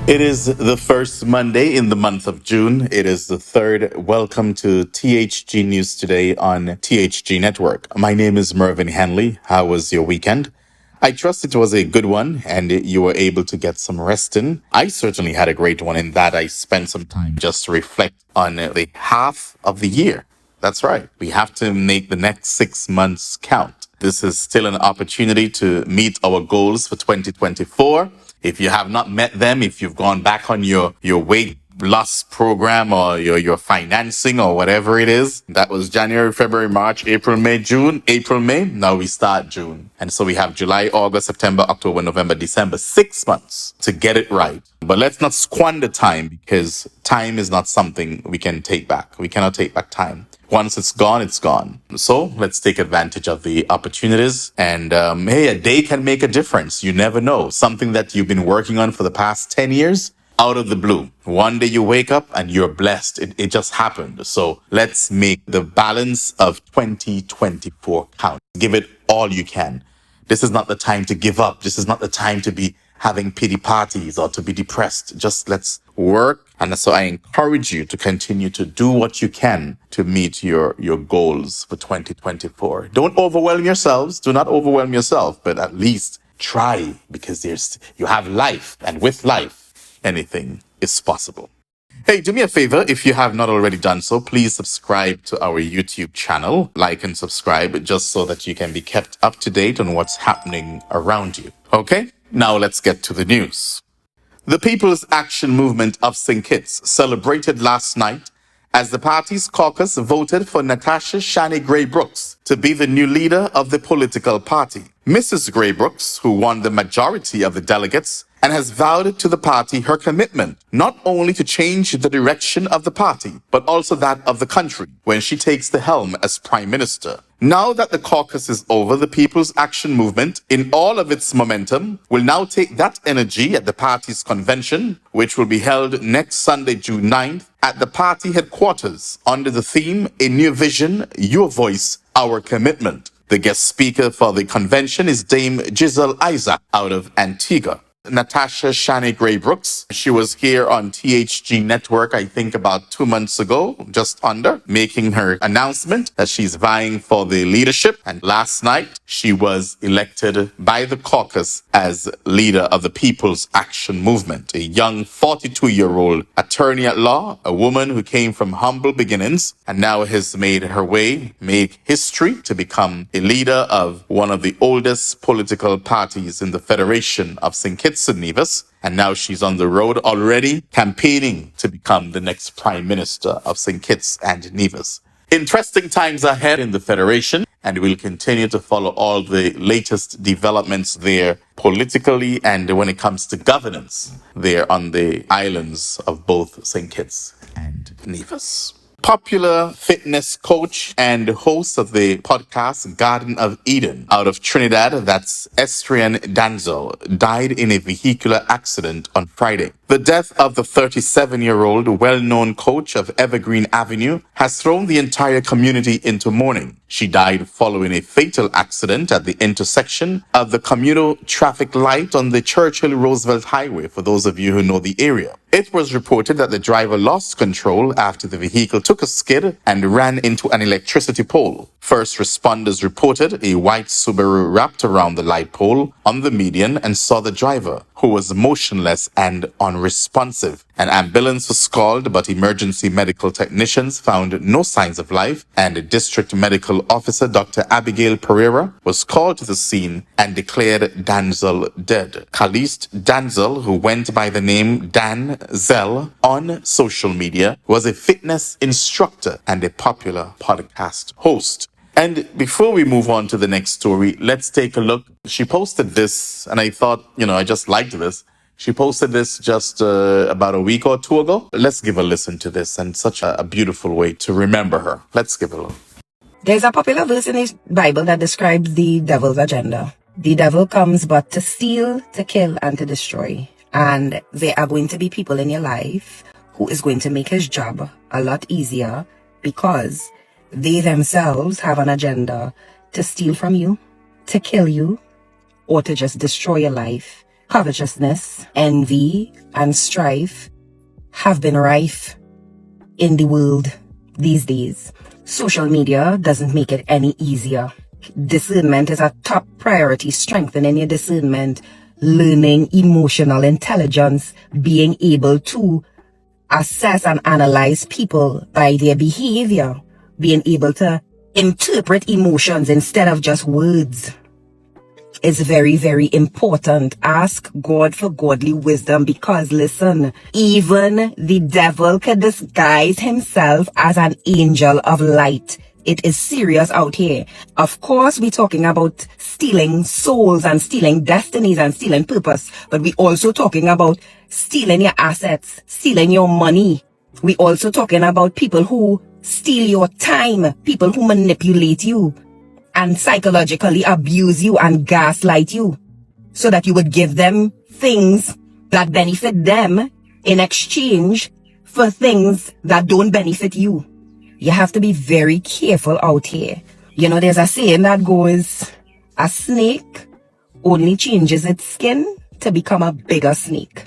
It is the first Monday in the month of June. It is the third. Welcome to THG News Today on THG Network. My name is Mervyn Hanley. How was your weekend? I trust it was a good one and you were able to get some rest in. I certainly had a great one in that I spent some time just to reflect on the half of the year. That's right. We have to make the next 6 months count. This is still an opportunity to meet our goals for 2024. If you have not met them, if you've gone back on your weight loss program or your financing or whatever it is, that was January, February, March, April, May, June, April, May. Now we start June. And so we have July, August, September, October, November, December, 6 months to get it right. But let's not squander time because time is not something we can take back. We cannot take back time. Once it's gone, it's gone. So let's take advantage of the opportunities. And hey, a day can make a difference. You never know. Something that you've been working on for the past 10 years, out of the blue. One day you wake up and you're blessed. It just happened. So let's make the balance of 2024 count. Give it all you can. This is not the time to give up. This is not the time to be having pity parties or to be depressed. Just let's work. And so I encourage you to continue to do what you can to meet your goals for 2024. Don't overwhelm yourselves. Do not overwhelm yourself, but at least try because you have life, and with life, anything is possible. Hey, do me a favor. If you have not already done so, please subscribe to our YouTube channel. Like and subscribe just so that you can be kept up to date on what's happening around you. Okay? Now let's get to the news. The People's Action Movement of St. Kitts celebrated last night as the party's caucus voted for Natasha Shanny Grey-Brookes to be the new leader of the political party. Mrs. Grey-Brookes, who won the majority of the delegates, and has vowed to the party her commitment not only to change the direction of the party, but also that of the country when she takes the helm as Prime Minister. Now that the caucus is over, the People's Action Movement, in all of its momentum, will now take that energy at the party's convention, which will be held next Sunday, June 9th, at the party headquarters under the theme, A New Vision, Your Voice, Our Commitment. The guest speaker for the convention is Dame Giselle Isaac out of Antigua. Natasha Shanny Grey-Brookes. She was here on THG Network, I think about 2 months ago, just under, making her announcement that she's vying for the leadership. And last night, she was elected by the caucus as leader of the People's Action Movement, a young 42-year-old attorney at law, a woman who came from humble beginnings and now has made history to become a leader of one of the oldest political parties in the Federation of St. Kitts and Nevis, and now she's on the road already campaigning to become the next Prime Minister of St. Kitts and Nevis. Interesting times ahead in the Federation, and we'll continue to follow all the latest developments there politically and when it comes to governance there on the islands of both St. Kitts and Nevis. Popular fitness coach and host of the Podcast Garden of EDan out of Trinidad, that's Estrian Danzell, died in a vehicular accident on Friday. The death of the 37-year-old well-known coach of Evergreen Avenue has thrown the entire community into mourning. She died following a fatal accident at the intersection of the commuter traffic light on the Churchill-Roosevelt Highway, for those of you who know the area. It was reported that the driver lost control after the vehicle took a skid and ran into an electricity pole. First responders reported a white Subaru wrapped around the light pole on the median and saw the driver, who was motionless and unresponsive. An ambulance was called, but emergency medical technicians found no signs of life, and District Medical Officer Dr. Abigail Pereira was called to the scene and declared Danzel dead. Caliste Danzel, who went by the name Danzel on social media, was a fitness instructor and a popular podcast host. And before we move on to the next story, let's take a look. She posted this, and I thought, I just liked this. She posted this just about a week or two ago. Let's give a listen to this, and such a beautiful way to remember her. Let's give a look. There's a popular verse in the Bible that describes the devil's agenda. The devil comes but to steal, to kill, and to destroy. And there are going to be people in your life who is going to make his job a lot easier because they themselves have an agenda to steal from you, to kill you, or to just destroy your life Covetousness, envy, and strife have been rife in the world these days. Social media doesn't make it any easier. Discernment is a top priority. Strengthening your discernment, learning emotional intelligence, being able to assess and analyze people by their behavior, being able to interpret emotions instead of just words is very, very important. Ask God for godly wisdom, because listen, even the devil can disguise himself as an angel of light. It is serious out here. Of course, we're talking about stealing souls and stealing destinies and stealing purpose, but we're also talking about stealing your assets, stealing your money. We're also talking about people who steal your time, people who manipulate you and psychologically abuse you and gaslight you so that you would give them things that benefit them in exchange for things that don't benefit you. You have to be very careful out here. You know, there's a saying that goes, a snake only changes its skin to become a bigger snake.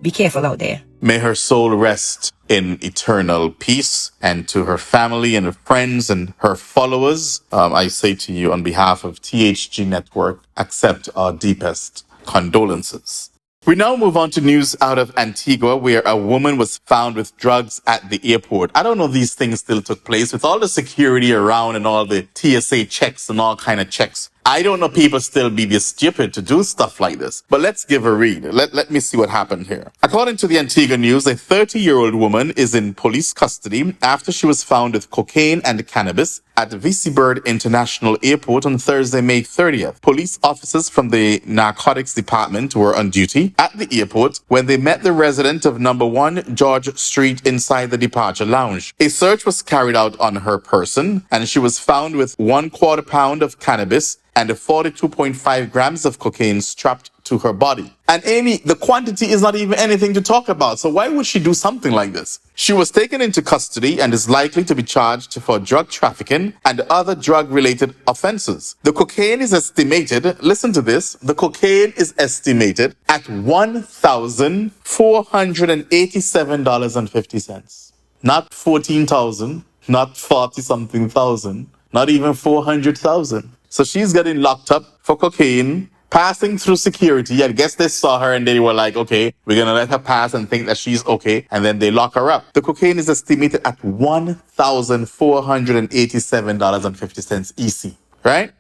Be careful out there. May her soul rest in eternal peace, and to her family and her friends and her followers, I say to you on behalf of THG Network, accept our deepest condolences. We now move on to news out of Antigua, where a woman was found with drugs at the airport. I don't know if these things still took place with all the security around and all the TSA checks and all kind of checks. I don't know people still be this stupid to do stuff like this. But let's give a read. Let me see what happened here. According to the Antigua News, a 30-year-old woman is in police custody after she was found with cocaine and cannabis at the V.C. Bird International Airport on Thursday, May 30th. Police officers from the narcotics department were on duty at the airport when they met the resident of number 1 George Street inside the departure lounge. A search was carried out on her person, and she was found with 1/4 pound of cannabis and 42.5 grams of cocaine strapped to her body. And Amy, the quantity is not even anything to talk about. So why would she do something like this? She was taken into custody and is likely to be charged for drug trafficking and other drug-related offenses. The cocaine is estimated, listen to this, the cocaine is estimated at $1,487.50. Not 14,000, not 40-something thousand, not even 400,000. So she's getting locked up for cocaine, passing through security. I guess they saw her and they were like, okay, we're going to let her pass and think that she's okay. And then they lock her up. The cocaine is estimated at $1,487.50 EC, right?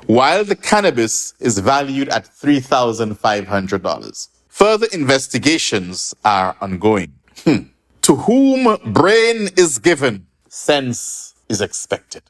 While the cannabis is valued at $3,500. Further investigations are ongoing. To whom brain is given, sense is expected.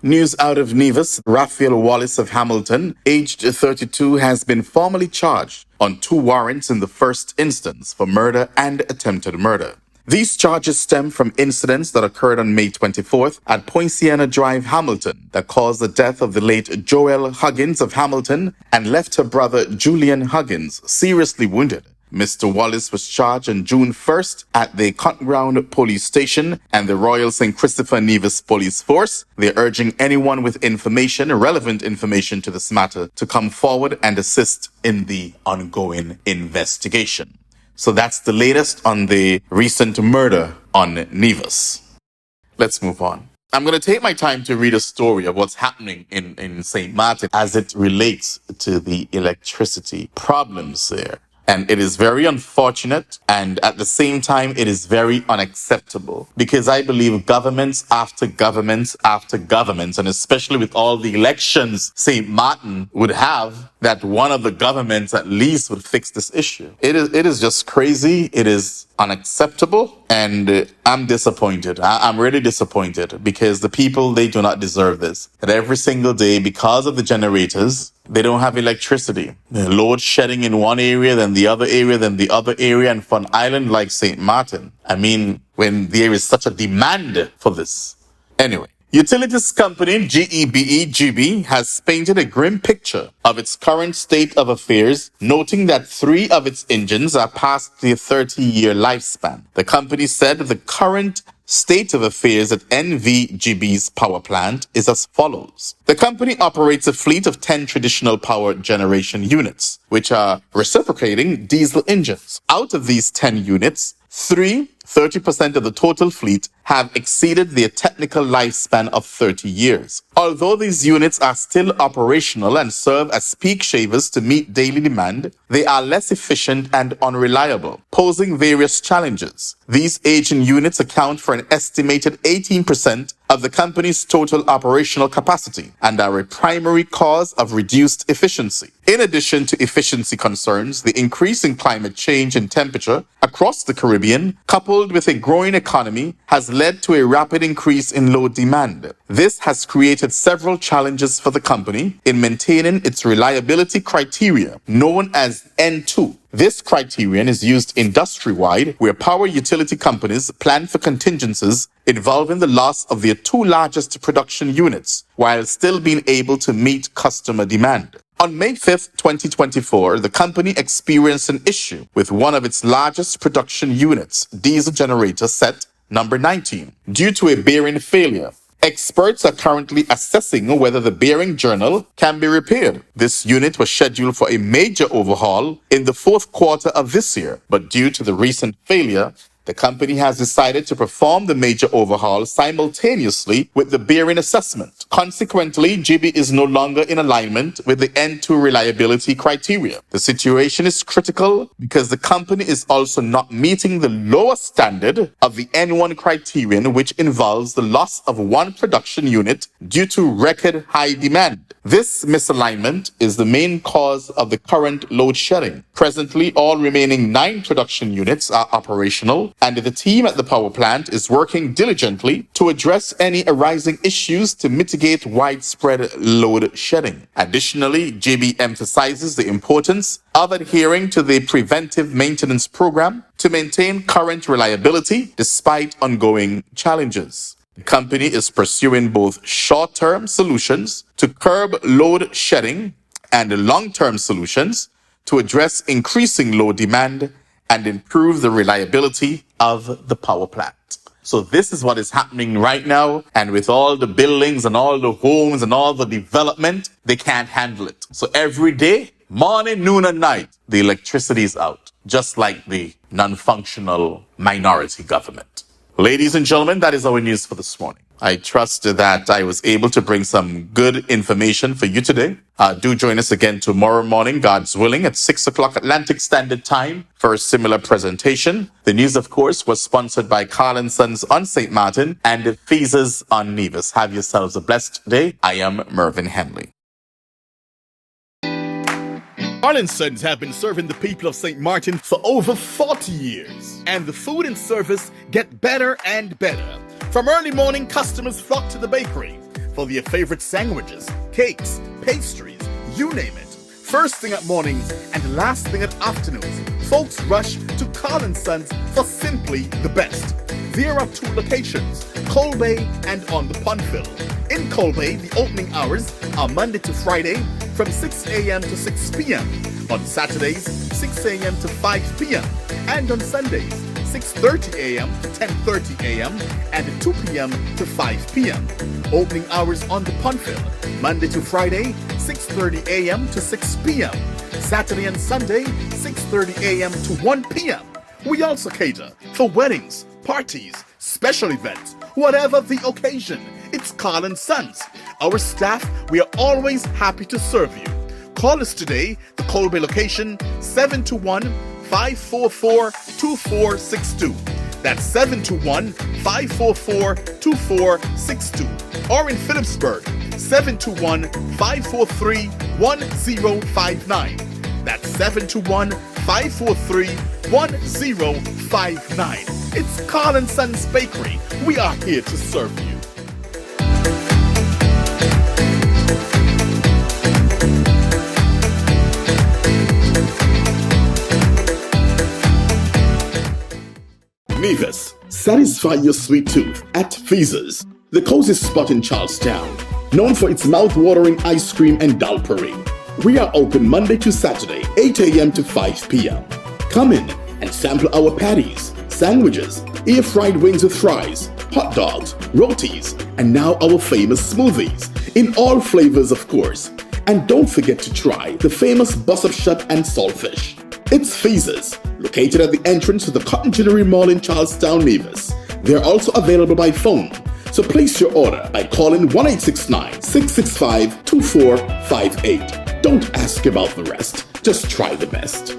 News out of Nevis. Raphael Wallace of Hamilton, aged 32, has been formally charged on 2 warrants in the first instance for murder and attempted murder. These charges stem from incidents that occurred on May 24th at Poinciana Drive, Hamilton, that caused the death of the late Joelle Huggins of Hamilton and left her brother Julian Huggins seriously wounded. Mr. Wallace was charged on June 1st at the Cottonground Police Station and the Royal St. Christopher Nevis Police Force. They're urging anyone with information, relevant information to this matter, to come forward and assist in the ongoing investigation. So that's the latest on the recent murder on Nevis. Let's move on. I'm going to take my time to read a story of what's happening in St. Maarten as it relates to the electricity problems there. And it is very unfortunate, and at the same time, it is very unacceptable, because I believe governments after governments after governments, and especially with all the elections St. Maarten would have, that one of the governments at least would fix this issue. It is just crazy. It is unacceptable, and I'm disappointed. I'm really disappointed, because the people, they do not deserve this. That every single day, because of the generators, they don't have electricity. The load shedding in one area, then the other area, then the other area, and for an island like St. Maarten, I mean, when there is such a demand for this. Anyway, utilities company GEBE has painted a grim picture of its current state of affairs, noting that 3 of its engines are past their 30-year lifespan. The company said the current State of affairs at NVGB's power plant is as follows. The company operates a fleet of 10 traditional power generation units, which are reciprocating diesel engines. Out of these 10 units, 30% of the total fleet have exceeded their technical lifespan of 30 years. Although these units are still operational and serve as peak shavers to meet daily demand, they are less efficient and unreliable, posing various challenges. These aging units account for an estimated 18% of the company's total operational capacity and are a primary cause of reduced efficiency. In addition to efficiency concerns, the increase in climate change and temperature across the Caribbean, coupled with a growing economy, has led to a rapid increase in load demand. This has created several challenges for the company in maintaining its reliability criteria, known as N2. This criterion is used industry-wide, where power utility companies plan for contingencies involving the loss of their two largest production units, while still being able to meet customer demand. On May 5th, 2024, the company experienced an issue with one of its largest production units, diesel generator set number 19, due to a bearing failure. Experts are currently assessing whether the bearing journal can be repaired. This unit was scheduled for a major overhaul in the fourth quarter of this year, but due to the recent failure, the company has decided to perform the major overhaul simultaneously with the bearing assessment. Consequently, GEBE is no longer in alignment with the N2 reliability criteria. The situation is critical because the company is also not meeting the lower standard of the N1 criterion, which involves the loss of one production unit due to record high demand. This misalignment is the main cause of the current load shedding. Presently, all remaining 9 production units are operational, and the team at the power plant is working diligently to address any arising issues to mitigate widespread load shedding. Additionally, GEBE emphasizes the importance of adhering to the preventive maintenance program to maintain current reliability despite ongoing challenges. The company is pursuing both short-term solutions to curb load shedding and long-term solutions to address increasing load demand and improve the reliability of the power plant. So this is what is happening right now. And with all the buildings and all the homes and all the development, they can't handle it. So every day, morning, noon, and night, the electricity is out, just like the non-functional minority government. Ladies and gentlemen, that is our news for this morning. I trust that I was able to bring some good information for you today. Do join us again tomorrow morning, God's willing, at 6 o'clock Atlantic Standard Time for a similar presentation. The news, of course, was sponsored by Carl & Sons on St. Maarten and Feezers on Nevis. Have yourselves a blessed day. I am Mervyn Henley. Carl & Sons have been serving the people of St. Maarten for over 40 years. And the food and service get better and better. From early morning, customers flock to the bakery for their favorite sandwiches, cakes, pastries, you name it. First thing at mornings and last thing at afternoons, folks rush to Carl & Sons for simply the best. There are 2 locations, Colbay and on the Pondville. In Colbay, the opening hours are Monday to Friday from 6 a.m. to 6 p.m. On Saturdays, 6 a.m. to 5 p.m. And on Sundays, 6:30 a.m. to 10:30 a.m. and 2 p.m. to 5 p.m. Opening hours on the Pondville, Monday to Friday, 6:30 a.m. to 6 p.m. Saturday and Sunday, 6:30 a.m. to 1 p.m. We also cater for weddings, parties, special events, whatever the occasion. It's Carl & Sons. Our staff, we are always happy to serve you. Call us today, the Colbay location, 721-544-2462. That's 721-544-2462. Or in Phillipsburg, 721-543-1059. That's 721-543-1059. It's Carl & Sons Bakery. We are here to serve you. Nevis, satisfy your sweet tooth at Feezers, the cozy spot in Charlestown, known for its mouth-watering ice cream and dal parade. We are open Monday to Saturday, 8 a.m. to 5 p.m. Come in and sample our patties, sandwiches, air-fried wings with fries, hot dogs, rotis, and now our famous smoothies, in all flavors of course. And don't forget to try the famous bus-up shot and saltfish. It's Feezes, located at the entrance to the Cotton Ginnery Mall in Charlestown, Nevis. They're also available by phone, so place your order by calling 1-869-665-2458. Don't ask about the rest, just try the best.